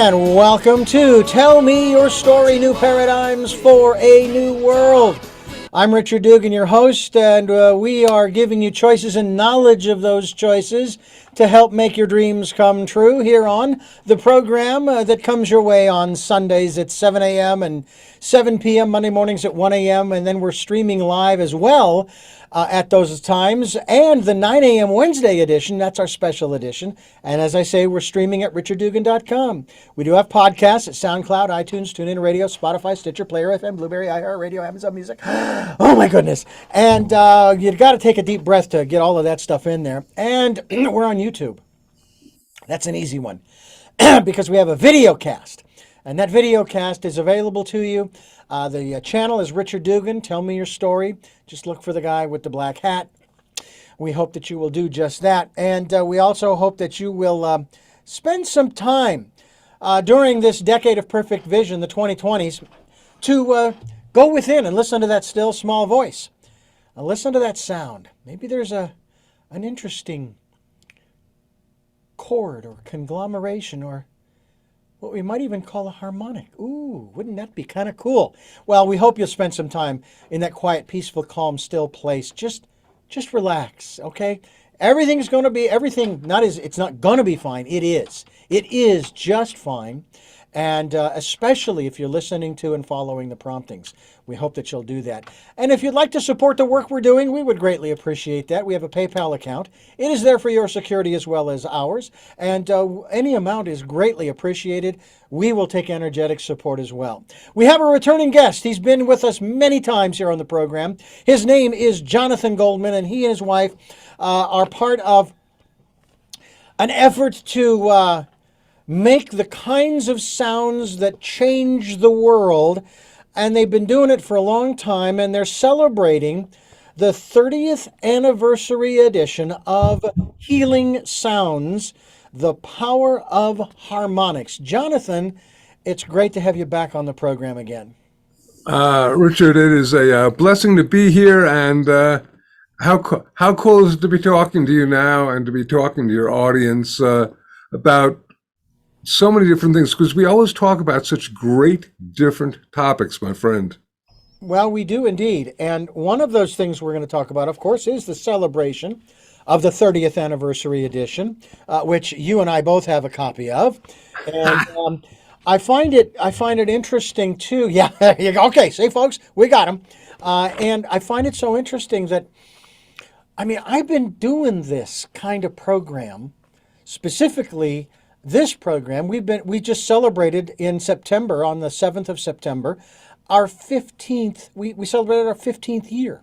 And welcome to Tell Me Your Story, New Paradigms for a New World. I'm Richard Dugan, your host, and we are giving you choices and knowledge of those choices to help make your dreams come true here on the program that comes your way on Sundays at 7 a.m. and 7 p.m., Monday mornings at 1 a.m., and then we're streaming live as well at those times, and the 9 a.m. Wednesday edition, that's our special edition. And as I say, we're streaming at richarddugan.com. We do have podcasts at SoundCloud, iTunes, TuneIn Radio, Spotify, Stitcher, Player FM, Blueberry, iHeartRadio, Amazon Music. Oh my goodness. And you've got to take a deep breath to get all of that stuff in there. And we're on YouTube. That's an easy one because we have a video cast. And that video cast is available to you. The channel is Richard Dugan. Tell me your story. Just look for the guy with the black hat. We hope that you will do just that. And we also hope that you will spend some time during this decade of perfect vision, the 2020s, to go within and listen to that still small voice. Listen to that sound. Maybe there's an interesting chord or conglomeration or what we might even call a harmonic. Ooh, wouldn't that be kind of cool? Well, we hope you'll spend some time in that quiet, peaceful, calm, still place. Just relax, okay? It's not going to be fine. It is. It is just fine. And especially if you're listening to and following the promptings. We hope that you'll do that. And if you'd like to support the work we're doing, we would greatly appreciate that. We have a PayPal account. It is there for your security as well as ours. And any amount is greatly appreciated. We will take energetic support as well. We have a returning guest. He's been with us many times here on the program. His name is Jonathan Goldman, and he and his wife are part of an effort to make the kinds of sounds that change the world. And they've been doing it for a long time, and they're celebrating the 30th anniversary edition of Healing Sounds, The Power of Harmonics. Jonathan, it's great to have you back on the program again. Richard, it is a blessing to be here, and how cool is it to be talking to you now and to be talking to your audience about so many different things, because we always talk about such great different topics, my friend. Well, we do indeed. And one of those things we're going to talk about, of course, is the celebration of the 30th anniversary edition, which you and I both have a copy of. And I find it interesting too. Yeah, there you go. Okay, see, folks, we got them. And I find it so interesting that, I've been doing this kind of program, specifically this program. We just celebrated in September, on the 7th of September, our 15th, we celebrated our 15th year,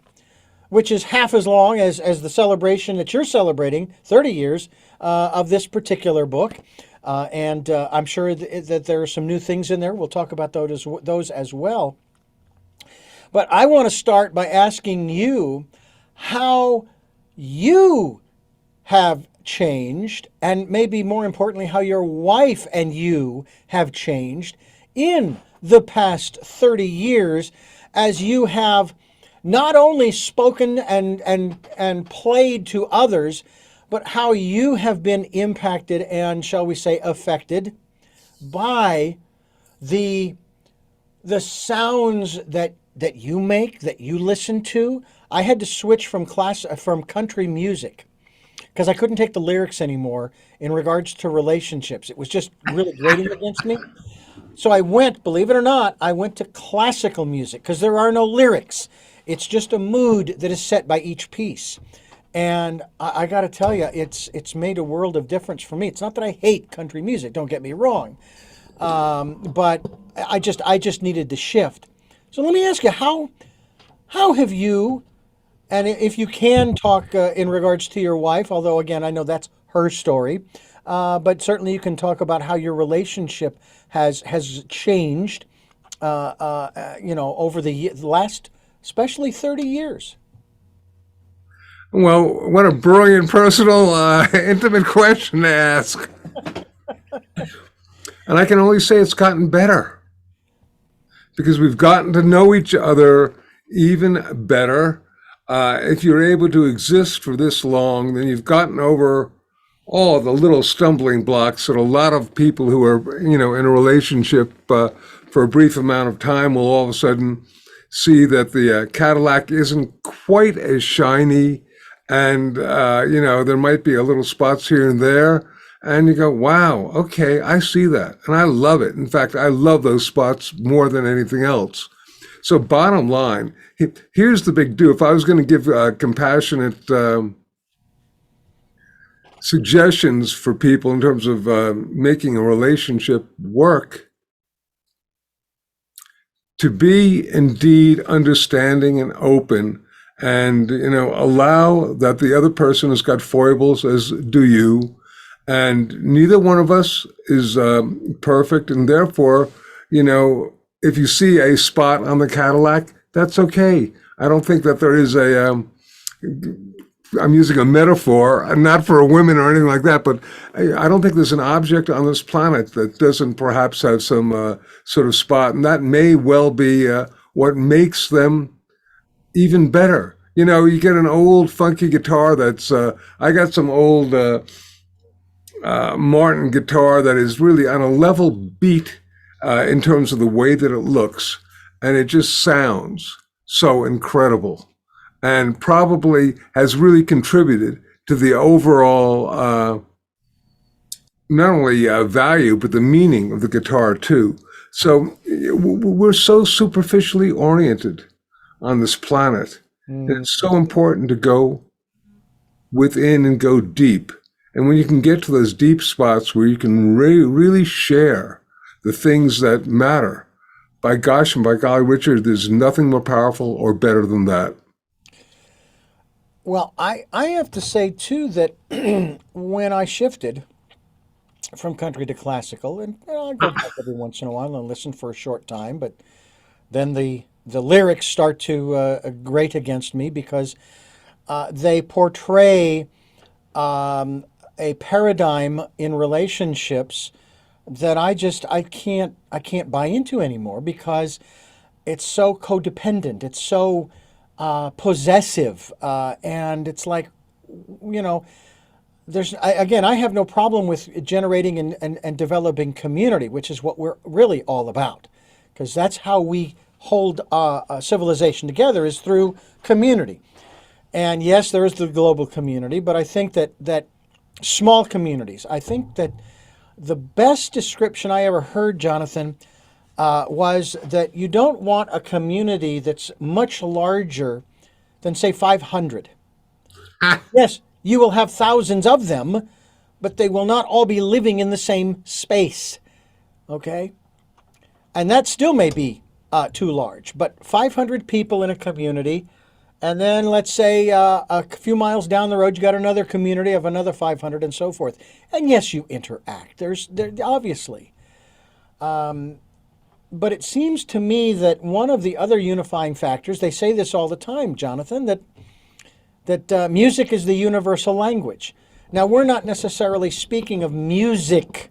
which is half as long as the celebration that you're celebrating, 30 years of this particular book. And I'm sure that there are some new things in there. We'll talk about those as well. But I want to start by asking you how you have changed, and maybe more importantly, how your wife and you have changed in the past 30 years as you have not only spoken and played to others, but how you have been impacted and, shall we say, affected by the sounds that you make, that you listen to. I had to switch from country music because I couldn't take the lyrics anymore in regards to relationships. It was just really grating against me. So believe it or not, I went to classical music because there are no lyrics. It's just a mood that is set by each piece. And I got to tell you, it's made a world of difference for me. It's not that I hate country music, don't get me wrong. But I just needed to shift. So let me ask you, how have you, and if you can talk in regards to your wife, although again, I know that's her story, but certainly you can talk about how your relationship has changed, over the last, especially 30 years. Well, what a brilliant, personal, intimate question to ask. And I can only say it's gotten better because we've gotten to know each other even better. If you're able to exist for this long, then you've gotten over all the little stumbling blocks that a lot of people who are, in a relationship for a brief amount of time will all of a sudden see that the Cadillac isn't quite as shiny, and there might be a little spots here and there, and you go, wow, okay, I see that, and I love it. In fact, I love those spots more than anything else. So bottom line, here's the big do. If I was going to give compassionate suggestions for people in terms of making a relationship work, to be indeed understanding and open, and allow that the other person has got foibles, as do you, and neither one of us is perfect, and therefore, if you see a spot on the Cadillac, that's okay. I don't think that there is I'm using a metaphor, not for women or anything like that, but I don't think there's an object on this planet that doesn't perhaps have some sort of spot, and that may well be what makes them even better. You get an old funky guitar that's, I got some old Martin guitar that is really on a level beat in terms of the way that it looks, and it just sounds so incredible, and probably has really contributed to the overall not only value but the meaning of the guitar too. So we're so superficially oriented on this planet. It's so important to go within and go deep. And when you can get to those deep spots where you can really share the things that matter, by gosh and by golly, Richard, there's nothing more powerful or better than that. Well, I have to say, too, that when I shifted from country to classical, and I go back every once in a while and listen for a short time, but then the lyrics start to grate against me because they portray a paradigm in relationships that I can't buy into anymore, because it's so codependent, it's so possessive, and it's like, you know, again, I have no problem with generating and developing community, which is what we're really all about, because that's how we hold a civilization together, is through community. And yes, there is the global community, but I think that small communities, I think that the best description I ever heard, Jonathan, was that you don't want a community that's much larger than, say, 500. Yes, you will have thousands of them, but they will not all be living in the same space. Okay? And that still may be too large. But 500 people in a community, and then let's say a few miles down the road, you got another community of another 500 and so forth. And yes, you interact. There obviously. But it seems to me that one of the other unifying factors, they say this all the time, Jonathan, that music is the universal language. Now, we're not necessarily speaking of music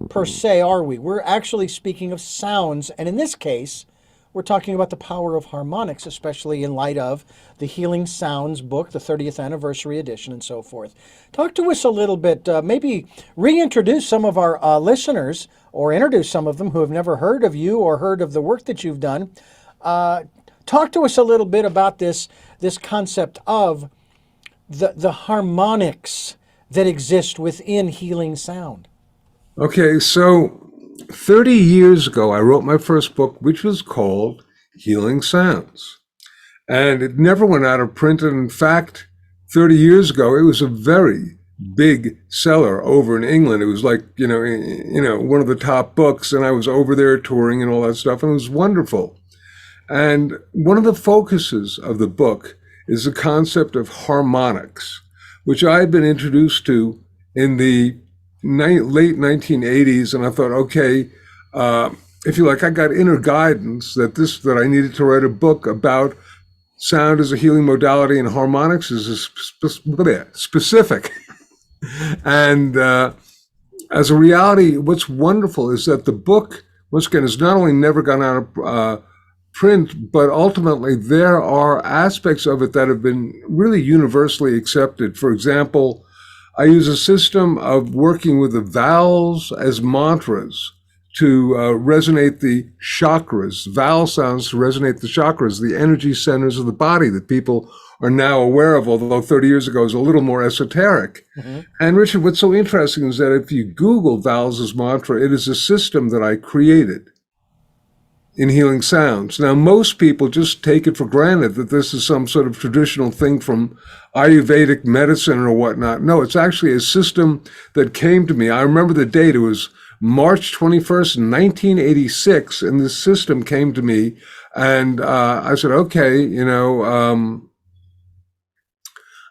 per se, are we? We're actually speaking of sounds. And in this case, we're talking about the power of harmonics, especially in light of the Healing Sounds book, the 30th anniversary edition, and so forth. Talk to us a little bit, maybe reintroduce some of our listeners, or introduce some of them who have never heard of you or heard of the work that you've done. Talk to us a little bit about this concept of the harmonics that exist within healing sound. Okay, so 30 years ago, I wrote my first book, which was called Healing Sounds. And it never went out of print. And in fact, 30 years ago, it was a very big seller over in England. It was like, one of the top books. And I was over there touring and all that stuff. And it was wonderful. And one of the focuses of the book is the concept of harmonics, which I had been introduced to in the late 1980s. And I thought, okay, if you like, I got inner guidance that I needed to write a book about sound as a healing modality and harmonics as a specific. And as a reality, what's wonderful is that the book, once again, has not only never gone out of print, but ultimately there are aspects of it that have been really universally accepted. For example, I use a system of working with the vowels as mantras to resonate the chakras, vowel sounds to resonate the chakras, the energy centers of the body that people are now aware of, although 30 years ago it was a little more esoteric. Hmm. And Richard, what's so interesting is that if you Google vowels as mantra, it is a system that I created in healing sounds. Now, most people just take it for granted that this is some sort of traditional thing from Ayurvedic medicine or whatnot. No, it's actually a system that came to me. I remember the date. It was March 21st, 1986, and this system came to me. And I said, okay,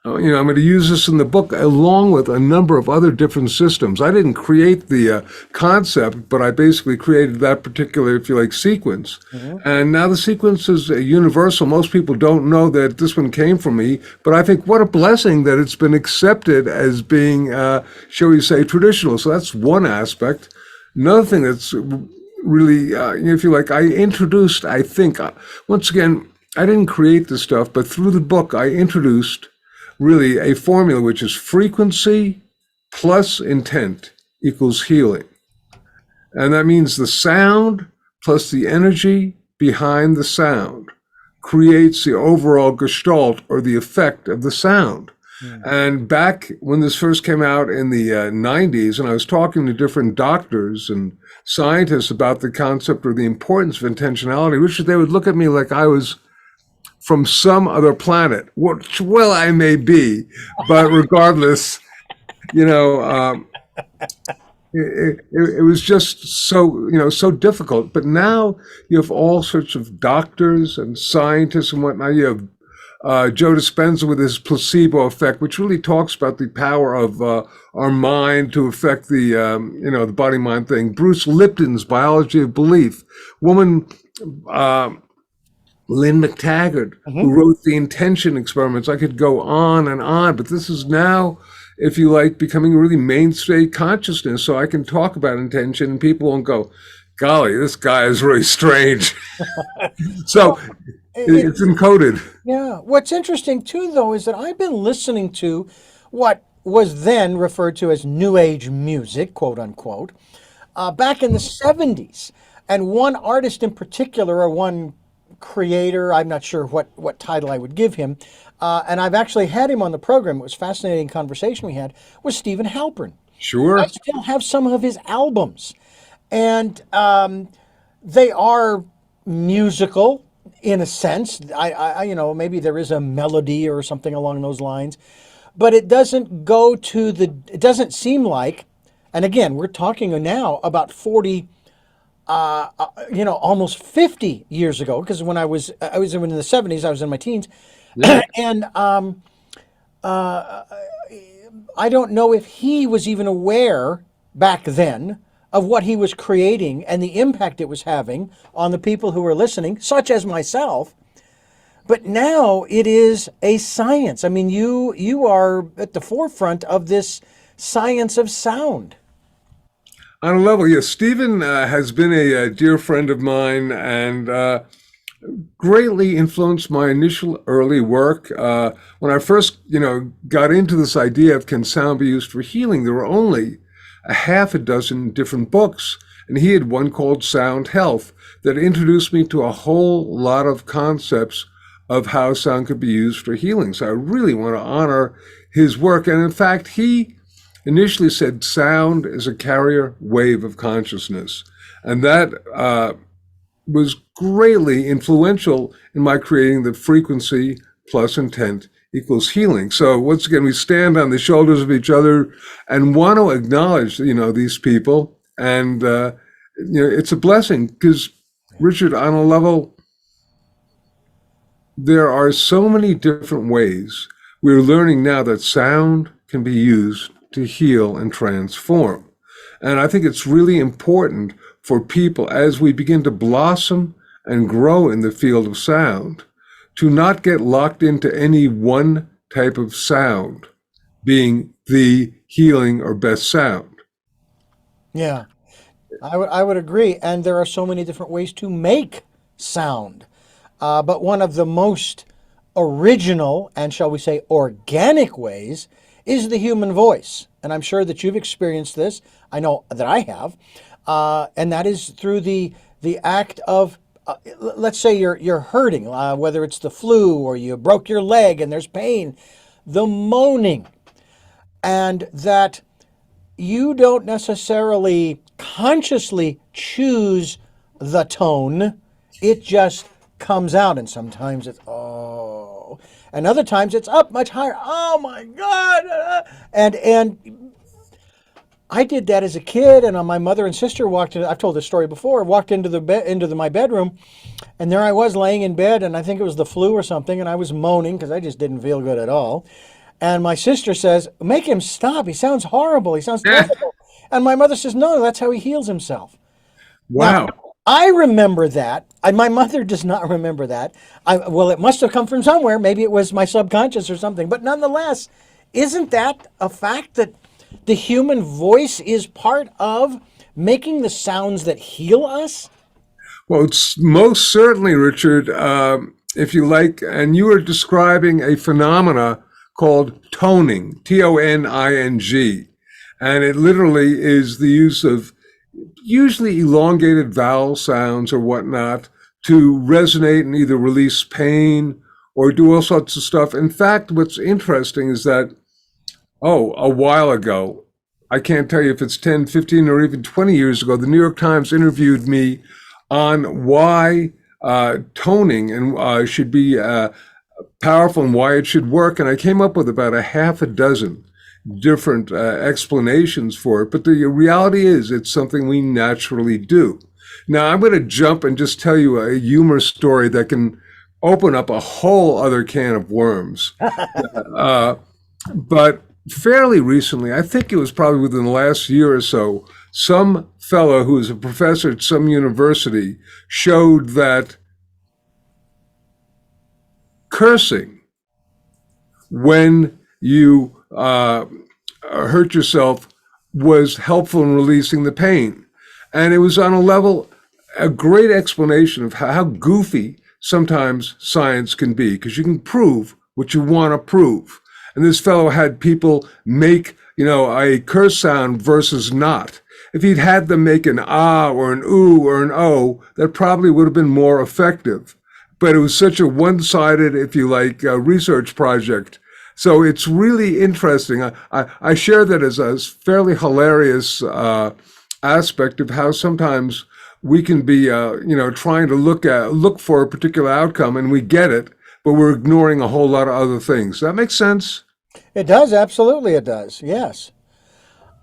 I'm going to use this in the book along with a number of other different systems. I didn't create the concept, but I basically created that particular, if you like, sequence. Hmm. And now the sequence is universal. Most people don't know that this one came from me, but I think what a blessing that it's been accepted as being, shall we say, traditional. So that's one aspect. Another thing that's really, if you like, I introduced, I think, once again, I didn't create this stuff, but through the book, I introduced really a formula which is frequency plus intent equals healing. And that means the sound plus the energy behind the sound creates the overall gestalt or the effect of the sound. Hmm. And back when this first came out in the 90s, and I was talking to different doctors and scientists about the concept or the importance of intentionality, which they would look at me like I was from some other planet, which, well, I may be, but regardless, you know, it was just so difficult. But now you have all sorts of doctors and scientists and whatnot. You have Joe Dispenza with his placebo effect, which really talks about the power of our mind to affect the body-mind thing. Bruce Lipton's biology of belief. Woman. Lynn McTaggart, who wrote the intention experiments. I could go on and on, but this is now, if you like, becoming really mainstay consciousness. So I can talk about intention and people won't go, golly, this guy is really strange. So it's encoded. Yeah. What's interesting too, though, is that I've been listening to what was then referred to as New Age music, quote unquote, back in the 70s. And one artist in particular, or one creator, I'm not sure what title I would give him, and I've actually had him on the program. It was a fascinating conversation we had, was Stephen Halpern. Sure. I still have some of his albums, and they are musical in a sense. Maybe there is a melody or something along those lines, but it doesn't go to it doesn't seem like, and again, we're talking now about 40, almost 50 years ago, because when I was in the 70s, I was in my teens. Yeah. And I don't know if he was even aware back then of what he was creating and the impact it was having on the people who were listening, such as myself. But now it is a science. I mean, you are at the forefront of this science of sound. On a level, yes. Stephen has been a dear friend of mine and greatly influenced my initial early work. When I first, got into this idea of can sound be used for healing, there were only a half a dozen different books. And he had one called Sound Health that introduced me to a whole lot of concepts of how sound could be used for healing. So I really want to honor his work. And in fact, he initially said sound is a carrier wave of consciousness. And that was greatly influential in my creating the frequency plus intent equals healing. So once again, we stand on the shoulders of each other and want to acknowledge, these people. And, it's a blessing because, Richard, on a level, there are so many different ways. We're learning now that sound can be used to heal and transform. And I think it's really important for people as we begin to blossom and grow in the field of sound to not get locked into any one type of sound being the healing or best sound. Yeah, I would agree. And there are so many different ways to make sound. But one of the most original and, shall we say, organic ways is the human voice. And I'm sure that you've experienced this. I know that I have. And that is through the act of, let's say you're hurting, whether it's the flu or you broke your leg and there's pain, the moaning, and that you don't necessarily consciously choose the tone. It just comes out, and sometimes it's oh, and other times it's up much higher. Oh my God! And I did that as a kid, and my mother and sister walked in. I've told this story before. Walked into my bedroom, and there I was laying in bed, and I think it was the flu or something, and I was moaning because I just didn't feel good at all. And my sister says, "Make him stop. He sounds horrible. He sounds terrible." And my mother says, "No, that's how he heals himself." Now, Wow. I remember that. My mother does not remember that. Well, it must have come from somewhere. Maybe it was my subconscious or something. But nonetheless, isn't that a fact that the human voice is part of making the sounds that heal us? Well, it's most certainly, Richard, if you like, and you are describing a phenomena called toning, Toning, and it literally is the use of usually elongated vowel sounds or whatnot to resonate and either release pain or do all sorts of stuff. In fact, what's interesting is that, a while ago, I can't tell you if it's 10, 15, or even 20 years ago, the New York Times interviewed me on why toning and should be powerful and why it should work. And I came up with about a half a dozen different explanations for it. But the reality is it's something we naturally do. Now, I'm going to jump and just tell you a humor story that can open up a whole other can of worms. But fairly recently, I think it was probably within the last year or so, some fellow who is a professor at some university showed that cursing when you hurt yourself was helpful in releasing the pain. And it was on a level, a great explanation of how goofy sometimes science can be, because you can prove what you want to prove. And this fellow had people make, a curse sound versus not. If he'd had them make an ah or an ooh or an oh, that probably would have been more effective. But it was such a one-sided, if you like, research project. So it's really interesting. I share that as a fairly hilarious aspect of how sometimes we can be, trying to look for a particular outcome, and we get it, but we're ignoring a whole lot of other things. Does that make sense? It does. Absolutely, it does. Yes.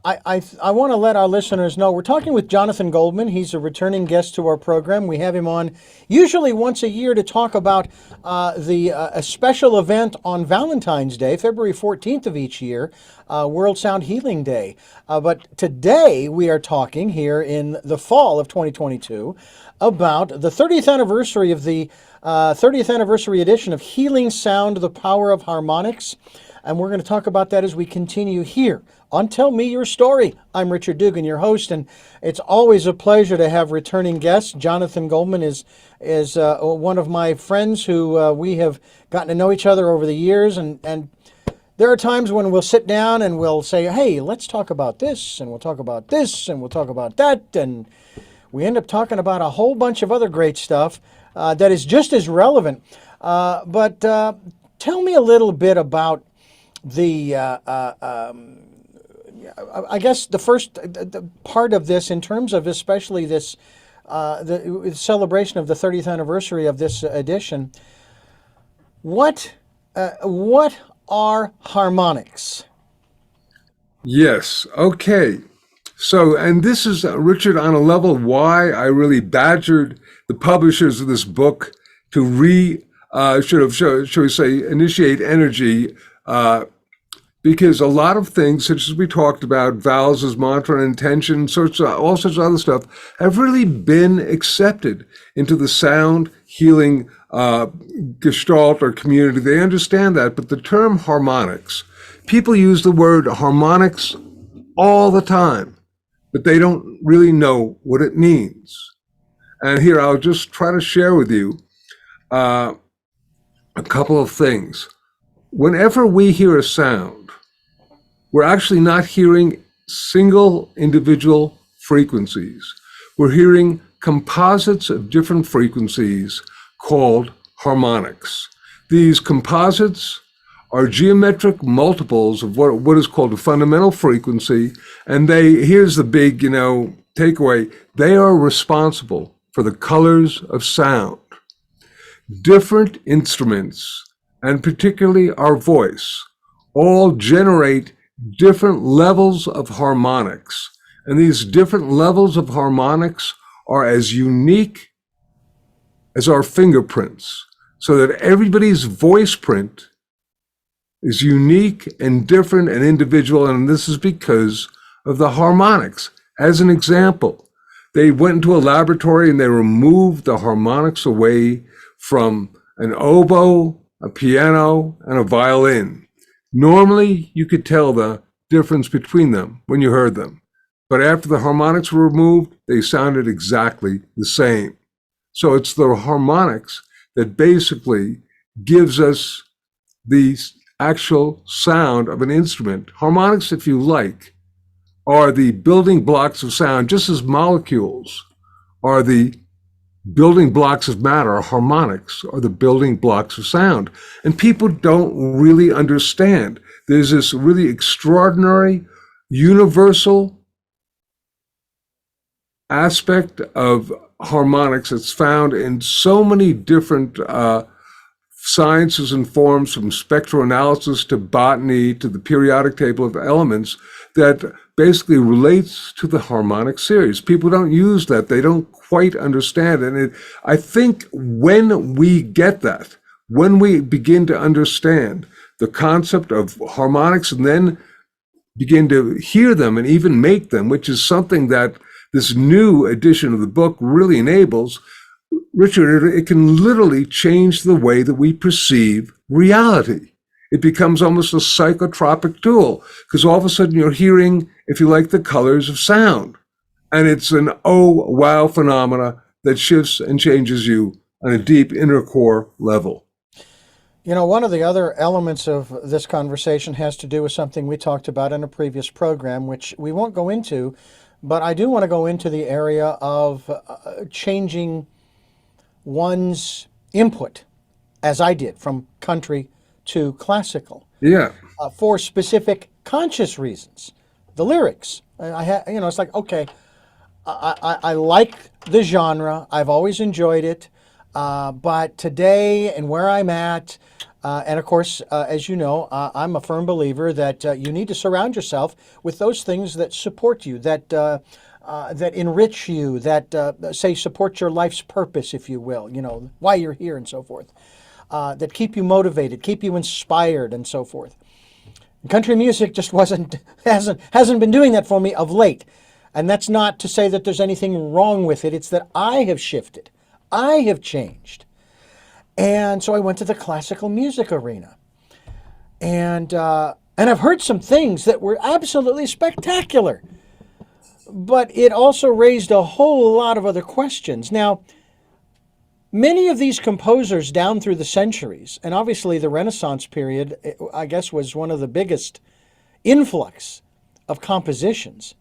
I want to let our listeners know we're talking with Jonathan Goldman. He's a returning guest to our program. We have him on usually once a year to talk about a special event on Valentine's Day, February 14th of each year, World Sound Healing Day. But today we are talking here in the fall of 2022 about the 30th anniversary of the 30th anniversary edition of Healing Sound, the Power of Harmonics. And we're going to talk about that as we continue here on Tell Me Your Story. I'm Richard Dugan, your host, and it's always a pleasure to have returning guests. Jonathan Goldman is one of my friends who we have gotten to know each other over the years, and there are times when we'll sit down and we'll say, hey, let's talk about this, and we'll talk about this, and we'll talk about that, and we end up talking about a whole bunch of other great stuff that is just as relevant. But tell me a little bit about I guess the first part of this, in terms of especially this, the celebration of the 30th anniversary of this edition. What are harmonics? Yes. Okay. So, and this is, Richard, on a level why I really badgered the publishers of this book to should we say, initiate energy, because a lot of things, such as we talked about, vows as mantra and intention, all sorts of other stuff, have really been accepted into the sound healing gestalt or community. They understand that, but the term harmonics, people use the word harmonics all the time, but they don't really know what it means. And here, I'll just try to share with you a couple of things. Whenever we hear a sound, we're actually not hearing single individual frequencies. We're hearing composites of different frequencies called harmonics. These composites are geometric multiples of what is called a fundamental frequency, and here's the big, takeaway. They are responsible for the colors of sound. Different instruments, and particularly our voice, all generate different levels of harmonics. And these different levels of harmonics are as unique as our fingerprints, so that everybody's voice print is unique and different and individual, and this is because of the harmonics. As an example, they went into a laboratory and they removed the harmonics away from an oboe, a piano, and a violin. Normally, you could tell the difference between them when you heard them. But after the harmonics were removed, they sounded exactly the same. So it's the harmonics that basically gives us the actual sound of an instrument. Harmonics, if you like, are the building blocks of sound, just as molecules are the building blocks of matter. Harmonics are the building blocks of sound. And people don't really understand. There's this really extraordinary, universal aspect of harmonics that's found in so many different sciences and forms, from spectral analysis to botany to the periodic table of elements, that basically relates to the harmonic series. People don't use that. They don't quite understand it. And I think when we get that, when we begin to understand the concept of harmonics and then begin to hear them and even make them, which is something that this new edition of the book really enables, Richard, it can literally change the way that we perceive reality. It becomes almost a psychotropic tool, because all of a sudden you're hearing, if you like, the colors of sound. And it's an oh, wow phenomena that shifts and changes you on a deep inner core level. One of the other elements of this conversation has to do with something we talked about in a previous program, which we won't go into, but I do want to go into the area of changing one's input, as I did, from country to classical. Yeah. For specific conscious reasons. The lyrics. It's like, okay, I like the genre. I've always enjoyed it. But today and where I'm at, and of course, as you know, I'm a firm believer that you need to surround yourself with those things that support you, that enrich you, that say support your life's purpose, if you will, why you're here and so forth, that keep you motivated, keep you inspired and so forth. And country music just hasn't been doing that for me of late. And that's not to say that there's anything wrong with it. It's that I have shifted. I have changed. And so I went to the classical music arena. And I've heard some things that were absolutely spectacular. But it also raised a whole lot of other questions. Now, many of these composers down through the centuries, and obviously the Renaissance period, I guess, was one of the biggest influx of compositions.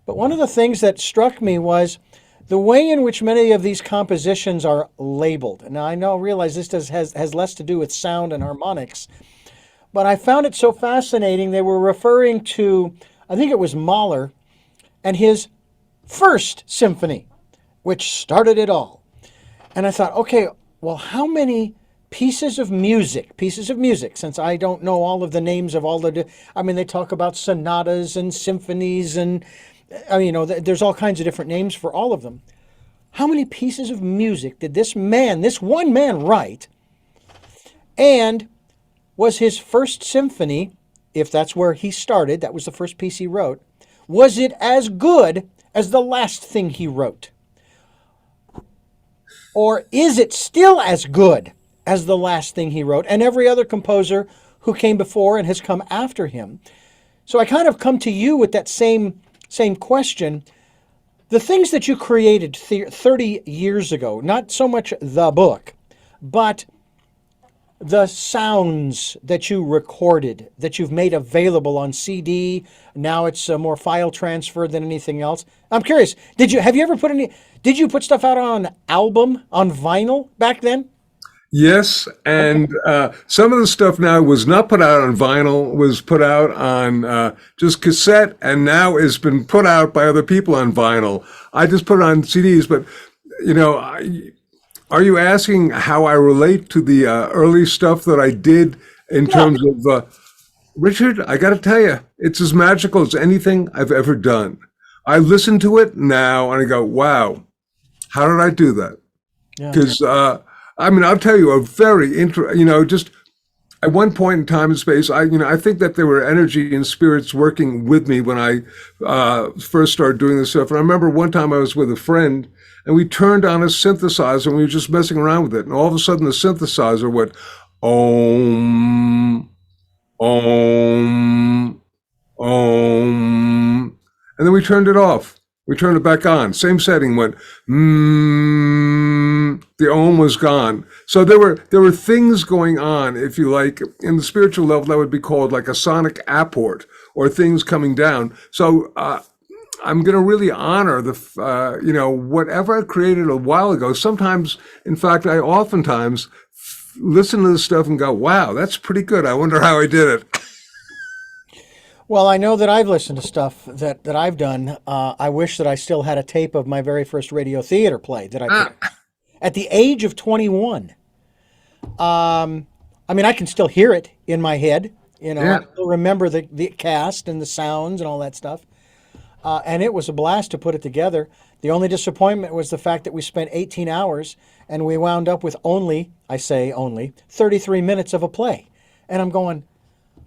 But one of the things that struck me was the way in which many of these compositions are labeled. Now, I realize this has less to do with sound and harmonics, but I found it so fascinating. They were referring to, I think it was Mahler, and his first symphony, which started it all. And I thought, okay, well, how many pieces of music, since I don't know all of the names of all they talk about sonatas and symphonies and, there's all kinds of different names for all of them. How many pieces of music did this one man write? And was his first symphony, if that's where he started, that was the first piece he wrote, was it as good as the last thing he wrote? Or is it still as good as the last thing he wrote and every other composer who came before and has come after him? So I kind of come to you with that same question. The things that you created 30 years ago, not so much the book, but the sounds that you recorded, that you've made available on CD. Now it's more file transfer than anything else. I'm curious, have you ever did you put stuff out on album, on vinyl back then? Yes, Okay. and some of the stuff now was not put out on vinyl, was put out on just cassette, and now has been put out by other people on vinyl. I just put it on CDs, but you know, are you asking how I relate to the early stuff that I did in Yeah. terms of Richard? I got to tell you, it's as magical as anything I've ever done. I listen to it now and I go, "Wow, how did I do that?" Yeah. Because I mean, I'll tell you a very just at one point in time and space, I think that there were energy and spirits working with me when I first started doing this stuff. And I remember one time I was with a friend and we turned on a synthesizer and we were just messing around with it. And all of a sudden the synthesizer went, om, om, om. And then we turned it off. We turned it back on. Same setting went, the ohm was gone. So there were things going on, if you like, in the spiritual level that would be called like a sonic apport or things coming down. So I'm going to really honor whatever I created a while ago. Sometimes, in fact, I oftentimes listen to this stuff and go, wow, that's pretty good. I wonder how I did it. Well, I know that I've listened to stuff that I've done. I wish that I still had a tape of my very first radio theater play that I put at the age of 21. I mean, I can still hear it in my head. I Yeah. still remember the cast and the sounds and all that stuff. And it was a blast to put it together. The only disappointment was the fact that we spent 18 hours and we wound up with I say only, 33 minutes of a play. And I'm going,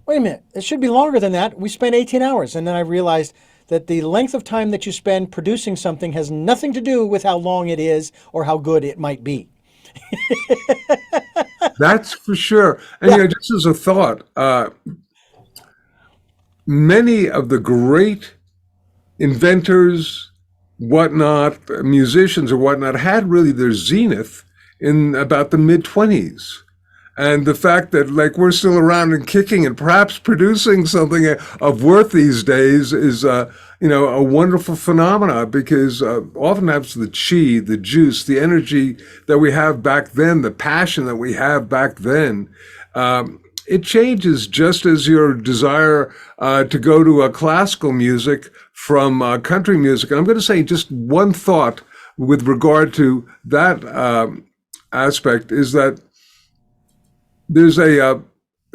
wait a minute, it should be longer than that. We spent 18 hours. And then I realized that the length of time that you spend producing something has nothing to do with how long it is or how good it might be. That's for sure. And Yeah. just as a thought, many of the great inventors, whatnot, musicians or whatnot, had really their zenith in about the mid 20s. And the fact that like we're still around and kicking and perhaps producing something of worth these days is, a wonderful phenomena because oftentimes the chi, the juice, the energy that we have back then, the passion that we have back then, it changes just as your desire to go to classical music from country music. And I'm going to say just one thought with regard to that aspect is that there's a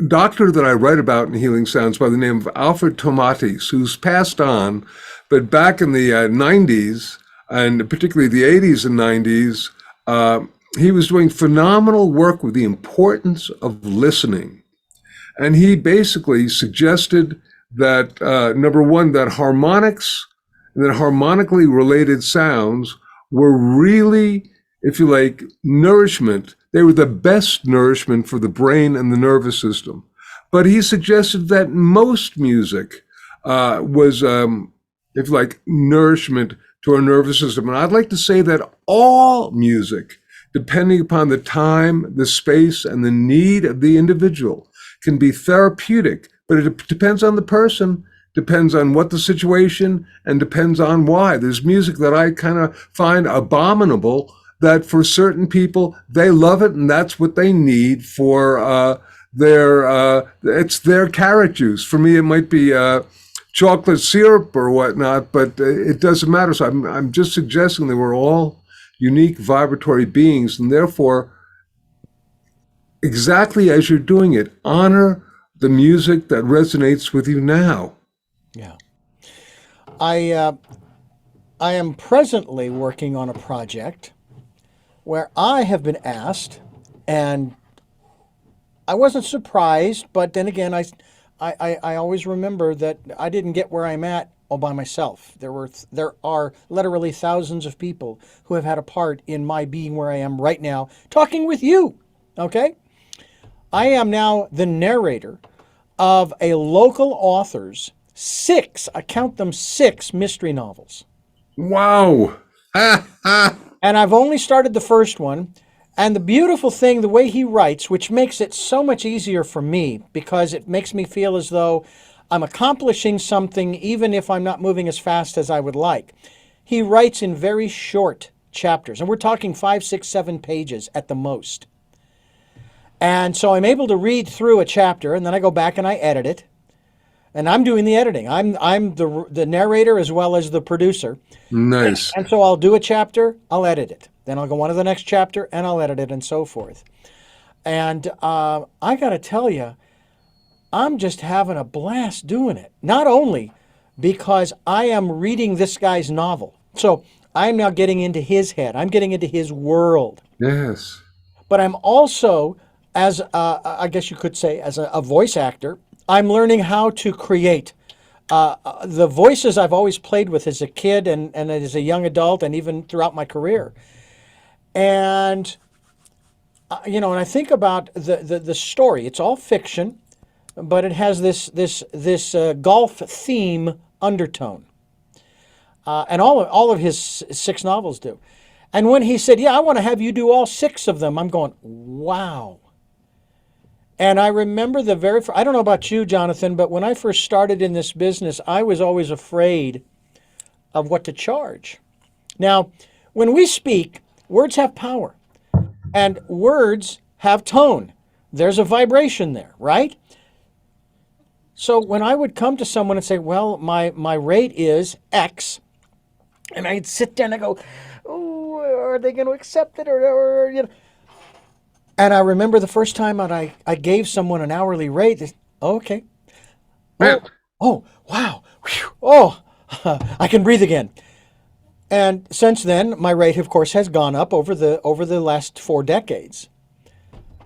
doctor that I write about in Healing Sounds by the name of Alfred Tomatis, who's passed on, but back in the 90s, and particularly the 80s and 90s, he was doing phenomenal work with the importance of listening. And he basically suggested that, number one, that harmonics and that harmonically related sounds were really, if you like, nourishment. They were the best nourishment for the brain and the nervous system. But he suggested that most music was, if you like, nourishment to our nervous system. And I'd like to say that all music, depending upon the time, the space, and the need of the individual, can be therapeutic. But it depends on the person, depends on what the situation, and depends on why. There's music that I kind of find abominable that for certain people, they love it and that's what they need for it's their carrot juice. For me, it might be chocolate syrup or whatnot, but it doesn't matter. So I'm just suggesting that we're all unique vibratory beings and therefore, exactly as you're doing it, honor the music that resonates with you now. Yeah. I I am presently working on a project where I have been asked, and I wasn't surprised, but then again, I always remember that I didn't get where I'm at all by myself. There are literally thousands of people who have had a part in my being where I am right now, talking with you. Okay, I am now the narrator of a local author's I count them six mystery novels. Wow. And I've only started the first one. And the beautiful thing, the way he writes, which makes it so much easier for me because it makes me feel as though I'm accomplishing something even if I'm not moving as fast as I would like. He writes in very short chapters, and we're talking 5, 6, 7 pages at the most. And so I'm able to read through a chapter, and then I go back and I edit it. And I'm doing the editing. I'm the narrator as well as the producer. Nice. And so I'll do a chapter, I'll edit it. Then I'll go on to the next chapter, and I'll edit it, and so forth. And I got to tell you, I'm just having a blast doing it. Not only because I am reading this guy's novel. So I'm now getting into his head. I'm getting into his world. Yes. But I'm also, as I guess you could say, as a voice actor, I'm learning how to create the voices I've always played with as a kid and as a young adult and even throughout my career. And, and I think about the story. It's all fiction, but it has this golf theme undertone. And all of his 6 novels do. And when he said, yeah, I want to have you do all 6 of them, I'm going, wow. And I remember I don't know about you, Jonathan, but when I first started in this business, I was always afraid of what to charge. Now, when we speak, words have power, and words have tone. There's a vibration there, right? So when I would come to someone and say, well, my rate is X, and I'd sit there and I go, oh, are they going to accept it? Or And I remember the first time I gave someone an hourly rate. Okay. Oh, wow. Whew. Oh, I can breathe again. And since then, my rate, of course, has gone up over the last 4 decades.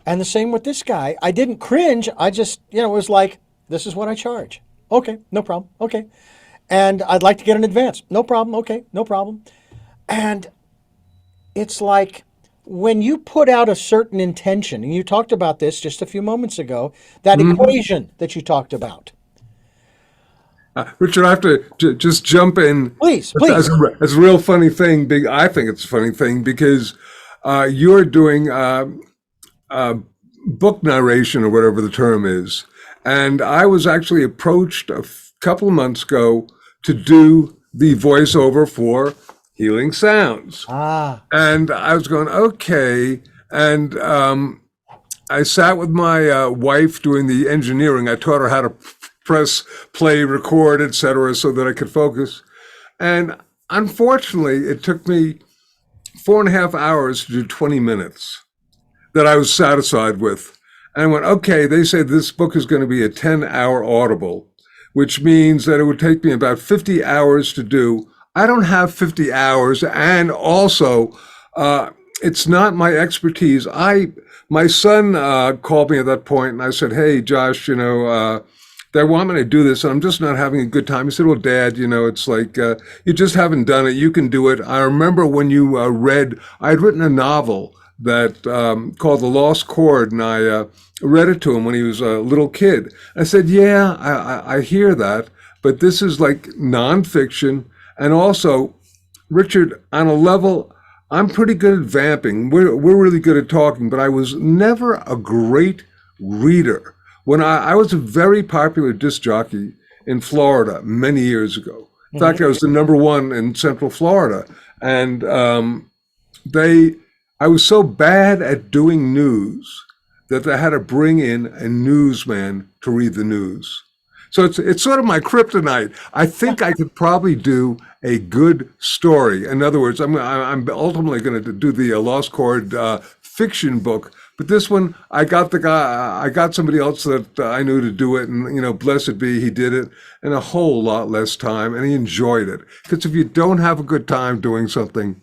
And the same with this guy. I didn't cringe. I just, it was like, this is what I charge. Okay, no problem. Okay. And I'd like to get an advance. No problem. Okay, no problem. And it's like, when you put out a certain intention, and you talked about this just a few moments ago, that equation that you talked about. Richard, I have to just jump in. Please. As a real funny thing. I think it's a funny thing because you're doing book narration or whatever the term is. And I was actually approached a couple of months ago to do the voiceover for Healing Sounds. And I was going, okay. And I sat with my wife doing the engineering. I taught her how to press play, record, etc., so that I could focus. And unfortunately, it took me 4.5 hours to do 20 minutes that I was satisfied with. And I went, okay, they say this book is going to be a 10-hour audible, which means that it would take me about 50 hours to do. I don't have 50 hours, and also it's not my expertise. My son called me at that point, and I said, "Hey, Josh, they want me to do this, and I'm just not having a good time." He said, "Well, Dad, it's like you just haven't done it. You can do it." I remember when you I'd written a novel that called The Lost Chord, and I read it to him when he was a little kid. I said, "Yeah, I hear that, but this is like nonfiction." And also, Richard, on a level, I'm pretty good at vamping. We're really good at talking, but I was never a great reader. When I was a very popular disc jockey in Florida many years ago. In fact, I was the #1 in Central Florida. And I was so bad at doing news that they had to bring in a newsman to read the news. So it's sort of my kryptonite. I think I could probably do a good story. In other words, I'm ultimately going to do the Lost Chord fiction book. But this one, I got somebody else that I knew to do it, and blessed be, he did it in a whole lot less time, and he enjoyed it. Because if you don't have a good time doing something,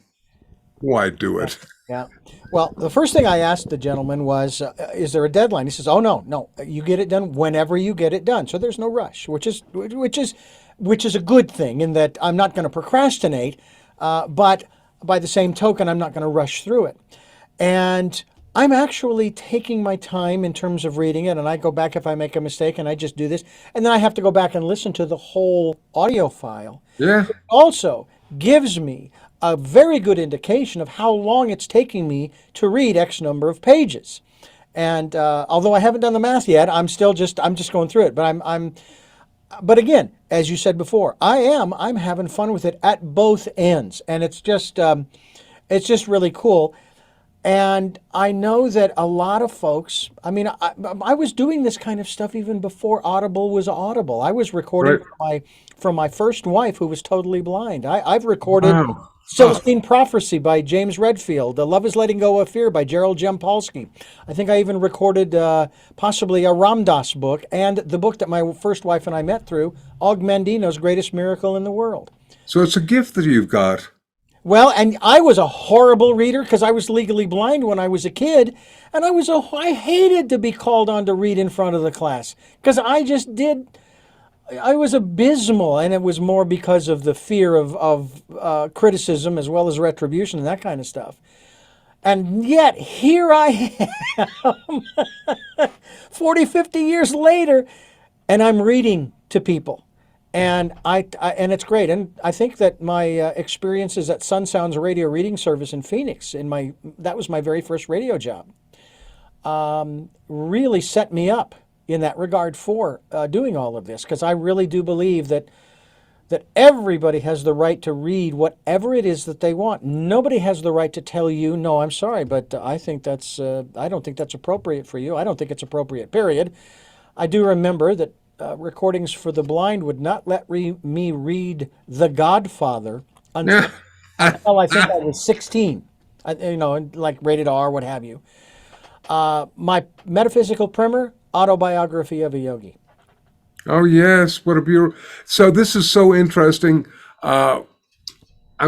why do it? Yeah. Well, the first thing I asked the gentleman was, "Is there a deadline?" He says, "Oh no, you get it done whenever you get it done. So there's no rush," which is a good thing in that I'm not going to procrastinate, but by the same token, I'm not going to rush through it. And I'm actually taking my time in terms of reading it, and I go back if I make a mistake, and I just do this, and then I have to go back and listen to the whole audio file. Yeah. It also gives me a very good indication of how long it's taking me to read X number of pages. And although I haven't done the math yet, I'm just going through it. But again, as you said before, I'm having fun with it at both ends, and it's just really cool. And I know that a lot of folks, I mean, I was doing this kind of stuff even before Audible was Audible. I was recording Right. from my first wife who was totally blind. I've recorded Wow. Oh, Celestine Prophecy by James Redfield, The Love is Letting Go of Fear by Gerald Jampolsky. I think I even recorded possibly a Ram Dass book and the book that my first wife and I met through, Og Mandino's Greatest Miracle in the World. so it's a gift that you've got. Well, and I was a horrible reader because I was legally blind when I was a kid, and I hated to be called on to read in front of the class because I was abysmal, and it was more because of the fear of criticism as well as retribution and that kind of stuff. And yet here I am 40, 50 years later, and I'm reading to people. And and it's great. And I think that my experiences at Sun Sounds Radio Reading Service in Phoenix, that was my very first radio job, really set me up in that regard for doing all of this, because I really do believe that everybody has the right to read whatever it is that they want. Nobody has the right to tell you, no, I'm sorry, but I don't think that's appropriate for you. I don't think it's appropriate, period. I do remember that Recordings for the Blind would not let me read The Godfather until, Yeah. until I think I was 16, like rated R, what have you. My metaphysical primer, Autobiography of a Yogi. Oh, yes. What a beautiful. So this is so interesting. I'm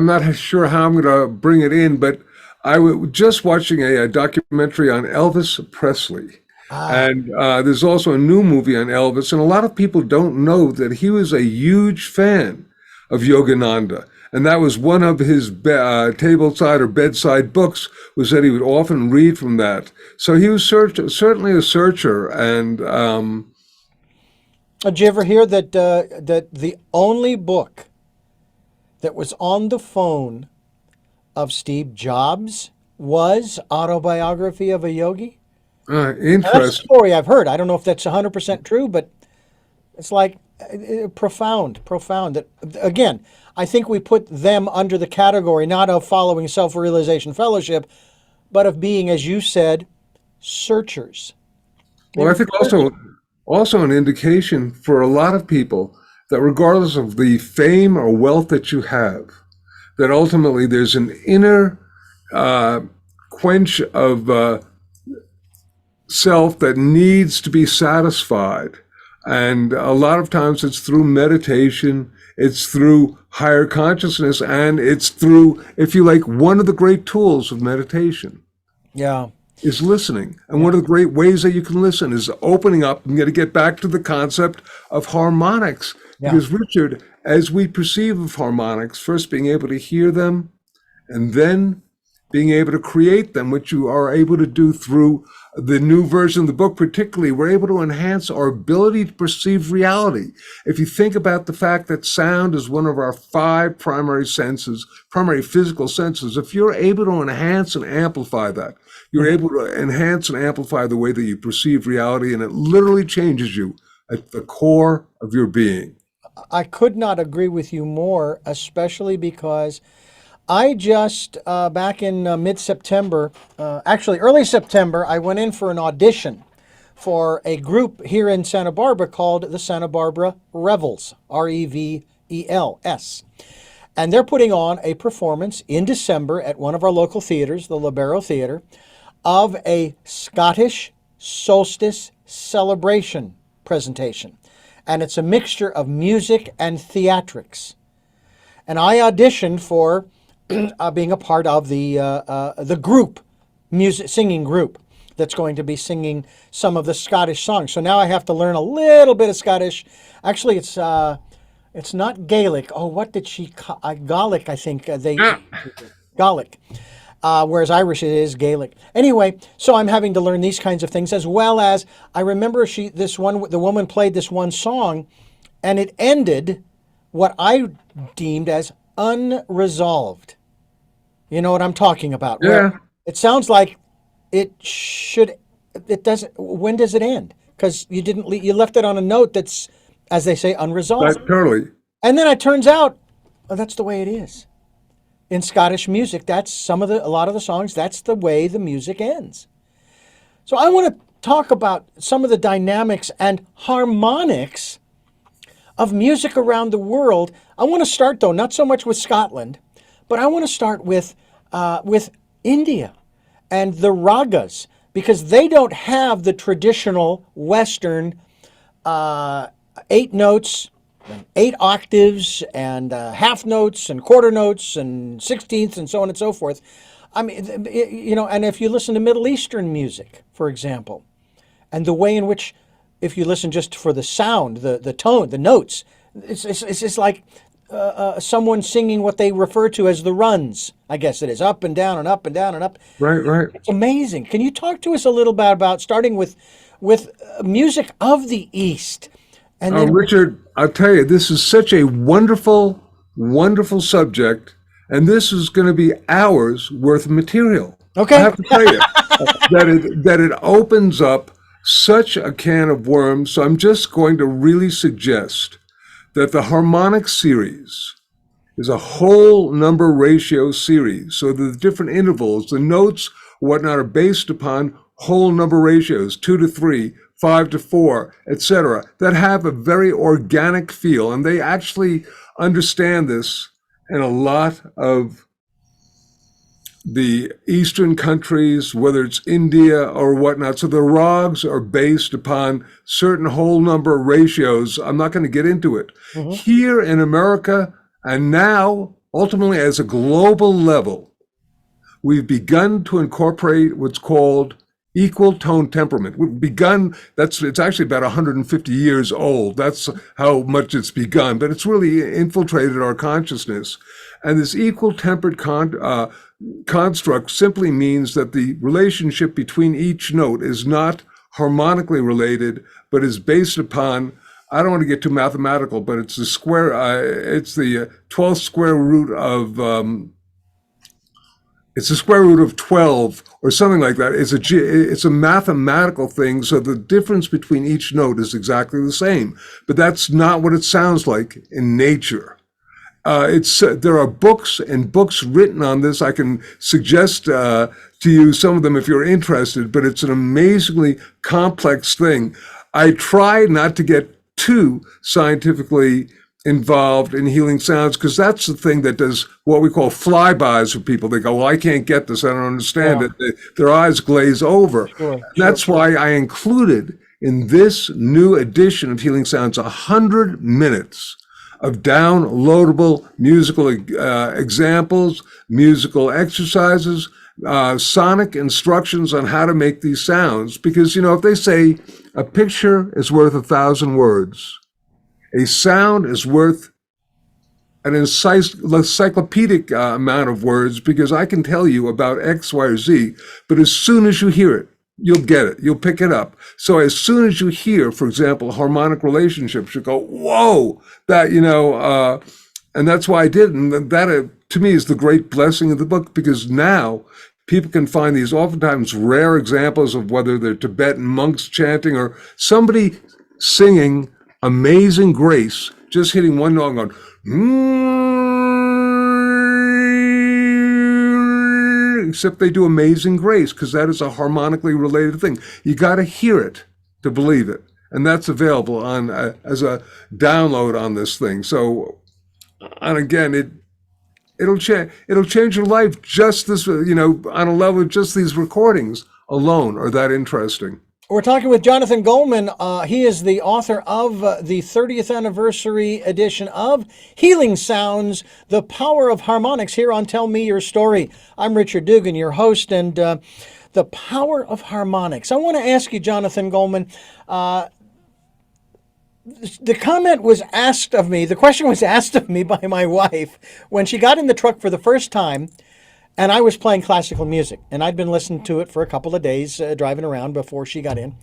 not sure how I'm going to bring it in, but I was just watching a documentary on Elvis Presley. Ah, And there's also a new movie on Elvis. And a lot of people don't know that he was a huge fan of Yogananda. And that was one of his tableside or bedside books, was that he would often read from that. So he was certainly a searcher. And did you ever hear that the only book that was on the phone of Steve Jobs was Autobiography of a Yogi? Now, that's a interesting. story I've heard. I don't know if that's 100% true, but it's like profound, profound. That again, I think we put them under the category not of following self-realization fellowship, but of being, as you said, searchers. They Well, I were think searchers. also an indication for a lot of people that regardless of the fame or wealth that you have, that ultimately there's an inner uh, quench of self that needs to be satisfied. And a lot of times it's through meditation, it's through higher consciousness, and it's through, if you like, one of the great tools of meditation Yeah, is listening. And yeah, one of the great ways that you can listen is opening up. I'm going to get back to the concept of harmonics. yeah. Because, Richard, as we perceive of harmonics, first being able to hear them and then being able to create them, which you are able to do through the new version of the book, particularly, we're able to enhance our ability to perceive reality. If you think about the fact that sound is one of our five primary senses, primary physical senses, if you're able to enhance and amplify that, you're Mhm. able to enhance and amplify the way that you perceive reality, and it literally changes you at the core of your being. I could not agree with you more, especially because I just, back in mid-September, actually early September, I went in for an audition for a group here in Santa Barbara called the Santa Barbara Revels, Revels. And they're putting on a performance in December at one of our local theaters, the Libero Theater, of a Scottish solstice celebration presentation. And it's a mixture of music and theatrics. And I auditioned for being a part of the group, music singing group that's going to be singing some of the Scottish songs. So now I have to learn a little bit of Scottish. Actually, it's not Gaelic. Oh, what did she call Gaelic? I think Yeah. Gaelic. Whereas Irish it is Gaelic. Anyway, so I'm having to learn these kinds of things, as well as I remember the woman played this one song, and it ended what I deemed as unresolved. You know what I'm talking about? Where Yeah, it sounds like it should, it doesn't, when does it end? Because you left it on a note that's, as they say, unresolved. totally. And then it turns out, oh, that's the way it is. In Scottish music, that's a lot of the songs, that's the way the music ends. So I want to talk about some of the dynamics and harmonics of music around the world. I want to start, though, not so much with Scotland, but I want to start with India and the ragas, because they don't have the traditional Western 8 notes, 8 octaves, and half notes, and quarter notes, and sixteenths, and so on and so forth. I mean, and if you listen to Middle Eastern music, for example, and the way in which, if you listen just for the sound, the tone, the notes, it's just like someone singing what they refer to as the runs. I guess it is up and down and up and down and up. Right, right. It's amazing. Can you talk to us a little bit about starting with music of the East, and then Richard, I'll tell you, this is such a wonderful, wonderful subject, and this is going to be hours worth of material. I okay, have to tell you that it opens up such a can of worms. So I'm just going to really suggest that the harmonic series is a whole number ratio series. So the different intervals, the notes, whatnot, are based upon whole number ratios, 2 to 3, 5 to 4, etc., that have a very organic feel. And they actually understand this in a lot of the Eastern countries, whether it's India or whatnot. So the rags are based upon certain whole number ratios. I'm not going to get into it. hmm Here in America, and now ultimately as a global level, we've begun to incorporate what's called equal tone temperament. We've begun, it's actually about 150 years old. That's how much it's begun, but it's really infiltrated our consciousness. And this equal tempered construct simply means that the relationship between each note is not harmonically related, but is based upon, I don't want to get too mathematical, but it's the square, it's the 12th square root of, it's the square root of 12 or something like that. It's a mathematical thing. So the difference between each note is exactly the same, but that's not what it sounds like in nature. There are books and books written on this. I can suggest to you some of them if you're interested, but it's an amazingly complex thing. I try not to get too scientifically involved in healing sounds, because that's the thing that does what we call flybys for people. They go, well, I can't get this. I don't understand Yeah. it. Their eyes glaze over. Sure, And that's sure. why I included in this new edition of Healing Sounds 100 minutes of downloadable musical examples, musical exercises, sonic instructions on how to make these sounds. Because, if they say a picture is worth 1,000 words, a sound is worth an encyclopedic amount of words, because I can tell you about X, Y, or Z, but as soon as you hear it, you'll get it. You'll pick it up. So as soon as you hear, for example, harmonic relationships, you go, whoa, that, and that's why I did. And that, to me, is the great blessing of the book, because now people can find these oftentimes rare examples of whether they're Tibetan monks chanting or somebody singing Amazing Grace, just hitting one note and going, except they do Amazing Grace, because that is a harmonically related thing. You got to hear it to believe it. And that's available on as a download on this thing. So, and again, it'll change your life, just this, on a level of just these recordings alone are that interesting. We're talking with Jonathan Goldman. He is the author of the 30th anniversary edition of Healing Sounds, The Power of Harmonics, here on Tell Me Your Story. I'm Richard Dugan, your host, and the power of harmonics. I want to ask you, Jonathan Goldman, the question was asked of me by my wife when she got in the truck for the first time. And I was playing classical music, and I'd been listening to it for a couple of days driving around before she got in.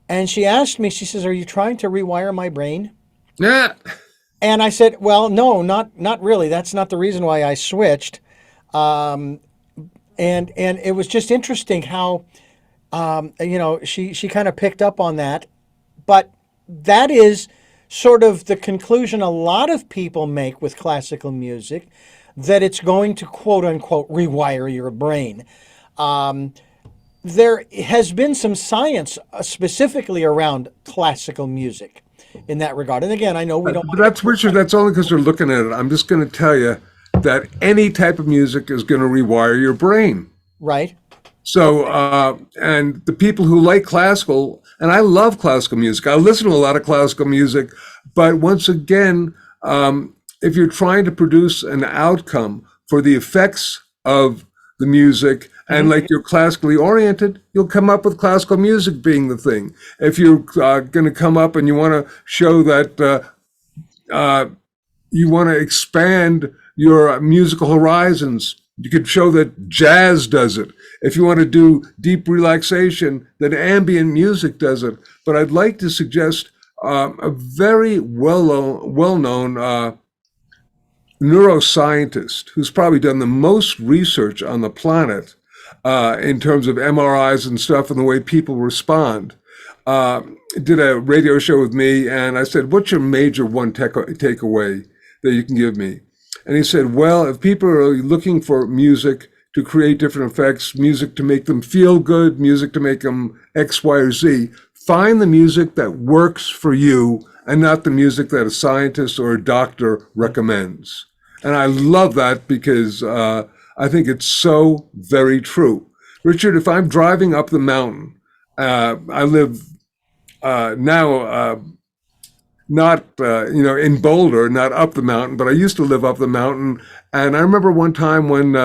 And she asked me, she says, "Are you trying to rewire my brain?" Yeah. And I said, "Well, no, not really. That's not the reason why I switched. And it was just interesting how she kind of picked up on that, but that is sort of the conclusion a lot of people make with classical music, that it's going to quote unquote rewire your brain. There has been some science specifically around classical music in that regard. And again, I know we don't But want to that's Richard. That's only because they're looking at it. I'm just going to tell you that any type of music is going to rewire your brain. right. So, and the people who like classical, and I love classical music. I listen to a lot of classical music, but once again, if you're trying to produce an outcome for the effects of the music, and like you're classically oriented, you'll come up with classical music being the thing. If you're going to come up and you want to show that you want to expand your musical horizons, you could show that jazz does it. If you want to do deep relaxation, then ambient music does it. But I'd like to suggest a very well-known neuroscientist who's probably done the most research on the planet in terms of MRIs and stuff and the way people respond. Did a radio show with me, and I said, "What's your major one takeaway that you can give me?" And he said, "Well, if people are looking for music to create different effects, music to make them feel good, music to make them X, Y, or Z, find the music that works for you and not the music that a scientist or a doctor recommends." And I love that because I think it's so very true. Richard, if I'm driving up the mountain, I live now not in Boulder, not up the mountain, but I used to live up the mountain. And I remember one time when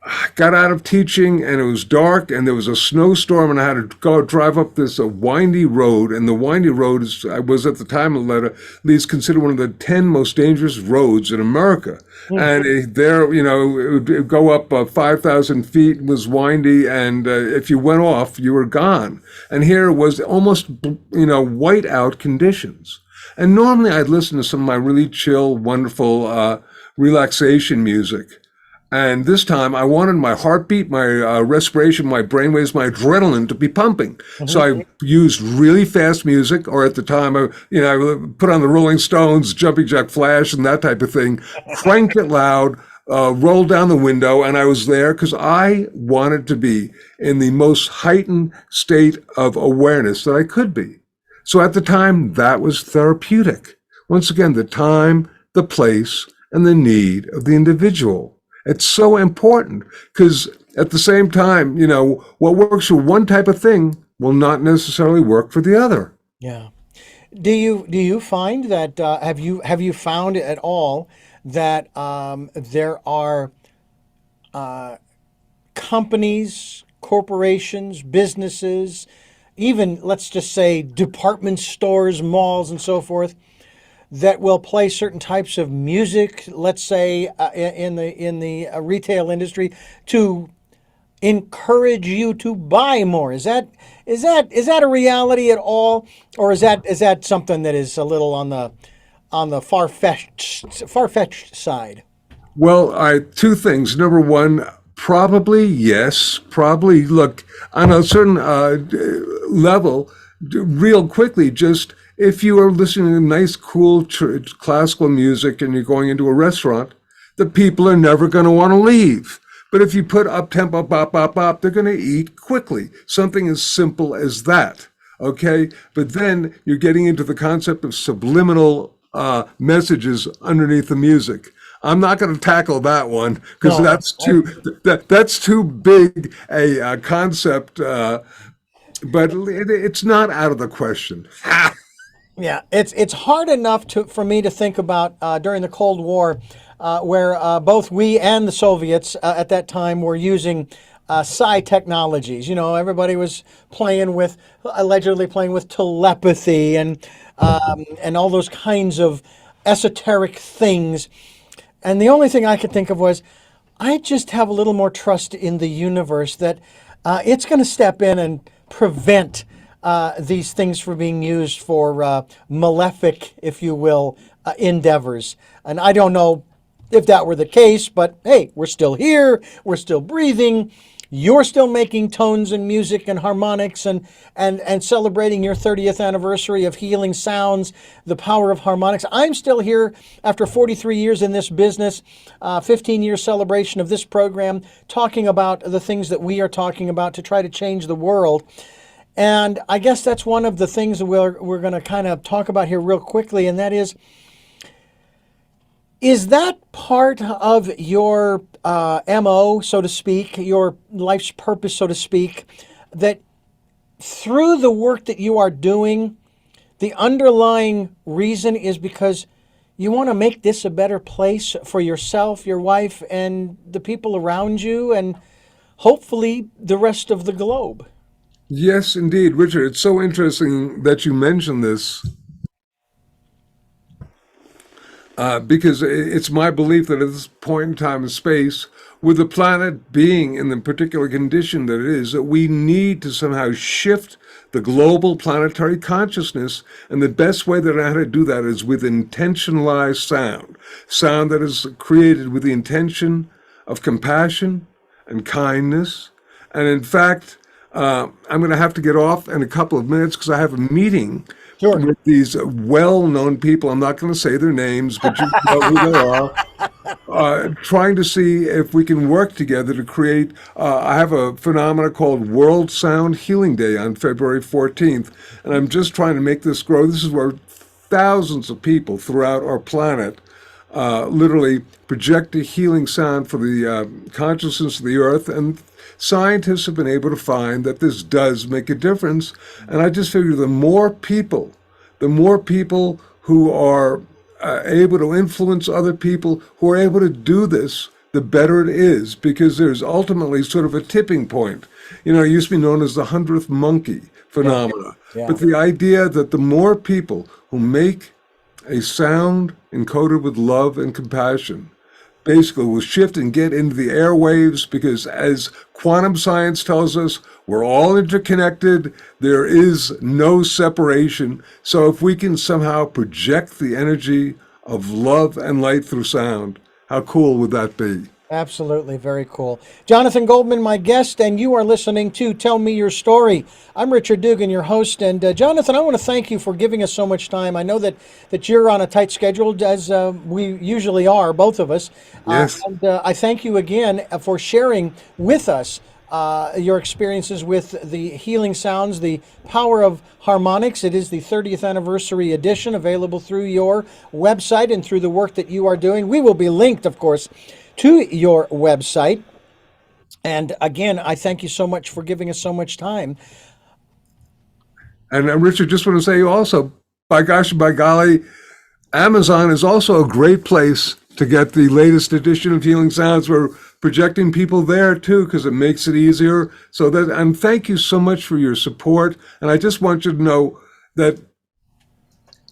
I got out of teaching and it was dark and there was a snowstorm and I had to go drive up this windy road. And the windy road was at the time at least considered one of the 10 most dangerous roads in America. And it would go up 5,000 feet, was windy, and if you went off, you were gone. And here was almost white out conditions. And normally I'd listen to some of my really chill, wonderful relaxation music. And this time I wanted my heartbeat, my respiration, my brainwaves, my adrenaline to be pumping. So I used really fast music, or at the time, I put on the Rolling Stones, Jumping Jack Flash and that type of thing, cranked it loud, rolled down the window, and I was there because I wanted to be in the most heightened state of awareness that I could be. So at the time, that was therapeutic. Once again, the time, the place, and the need of the individual. It's so important because at the same time, what works for one type of thing will not necessarily work for the other. Yeah. Do you find that have you found at all that there are companies, corporations, businesses, even let's just say department stores, malls, and so forth, that will play certain types of music, let's say in the retail industry, to encourage you to buy more? Is that a reality at all, or is that something that is a little on the far-fetched side? Well, two things. Number one, probably yes. Probably look on a certain level, real quickly. Just if you are listening to nice, cool classical music and you're going into a restaurant, the people are never going to want to leave. But if you put up tempo, bop, bop, bop, they're going to eat quickly. Something as simple as that. Okay, but then you're getting into the concept of subliminal messages underneath the music. I'm not going to tackle that one because that's too big a concept. But it's not out of the question. Yeah, it's hard enough for me to think about during the Cold War, where both we and the Soviets at that time were using psi technologies. Everybody was allegedly playing with telepathy and all those kinds of esoteric things. And the only thing I could think of was, I just have a little more trust in the universe that it's going to step in and prevent these things from being used for malefic, if you will, endeavors. And I don't know if that were the case, but hey, we're still here, we're still breathing. You're still making tones and music and harmonics and celebrating your 30th anniversary of healing sounds, the power of harmonics. I'm still here after 43 years in this business, 15 year celebration of this program, talking about the things that we are talking about to try to change the world. And I guess that's one of the things that we're going to kind of talk about here real quickly, and that is that part of your MO, so to speak, your life's purpose, so to speak, that through the work that you are doing, the underlying reason is because you want to make this a better place for yourself, your wife, and the people around you, and hopefully the rest of the globe? Yes, indeed, Richard. It's so interesting that you mentioned this. Because it's my belief that at this point in time and space, with the planet being in the particular condition that it is, that we need to somehow shift the global planetary consciousness. And the best way that I know how to do that is with intentionalized sound that is created with the intention of compassion and kindness. And in fact, I'm going to have to get off in a couple of minutes because I have a meeting Sure. with these well-known people. I'm not going to say their names, but you know who they are. Trying to see if we can work together to create. I have a phenomena called World Sound Healing Day on February 14th, and I'm just trying to make this grow. This is where thousands of people throughout our planet literally project a healing sound for the consciousness of the earth, and scientists have been able to find that this does make a difference. And I just figure the more people who are able to influence other people, who are able to do this, the better it is, because there's ultimately sort of a tipping point. You know, it used to be known as the 100th monkey phenomena. Yeah. But the idea that the more people who make a sound encoded with love and compassion basically will shift and get into the airwaves, because as quantum science tells us, we're all interconnected. There is no separation. So if we can somehow project the energy of love and light through sound, how cool would that be? Absolutely. Very cool. Jonathan Goldman, my guest, and you are listening to Tell Me Your Story. I'm Richard Dugan, your host. And Jonathan, I want to thank you for giving us so much time. I know that you're on a tight schedule, as we usually are, both of us. Yes. And I thank you again for sharing with us your experiences with the healing sounds, the power of harmonics. It is the 30th anniversary edition, available through your website and through the work that you are doing. We will be linked, of course, to your website. And again, I thank you so much for giving us so much time. And Richard, just want to say also, by gosh, by golly, Amazon is also a great place to get the latest edition of Healing Sounds. We're projecting people there too, because it makes it easier. So that, and thank you so much for your support. And I just want you to know that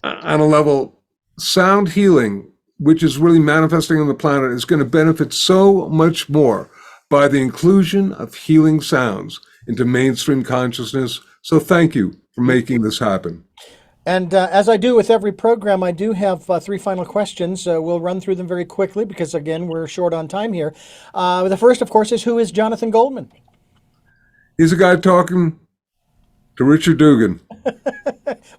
on a level, sound healing, which is really manifesting on the planet, is going to benefit so much more by the inclusion of healing sounds into mainstream consciousness. So thank you for making this happen. And as I do with every program, I do have three final questions. We'll run through them very quickly because, again, we're short on time here. The first, of course, is who is Jonathan Goldman? He's a guy talking to Richard Dugan.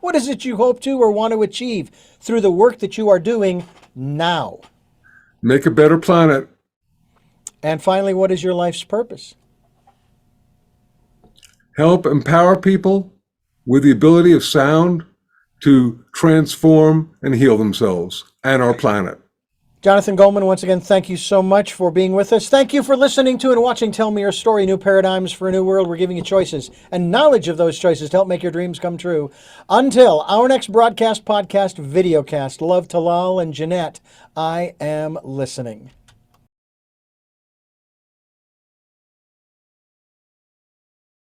What is it you hope to or want to achieve through the work that you are doing now? Make a better planet. And finally, what is your life's purpose? Help empower people with the ability of sound to transform and heal themselves and our planet. Jonathan Goldman, once again, thank you so much for being with us. Thank you for listening to and watching Tell Me Your Story, New Paradigms for a New World. We're giving you choices and knowledge of those choices to help make your dreams come true. Until our next broadcast, podcast, videocast, love to Lal and Jeanette, I am listening.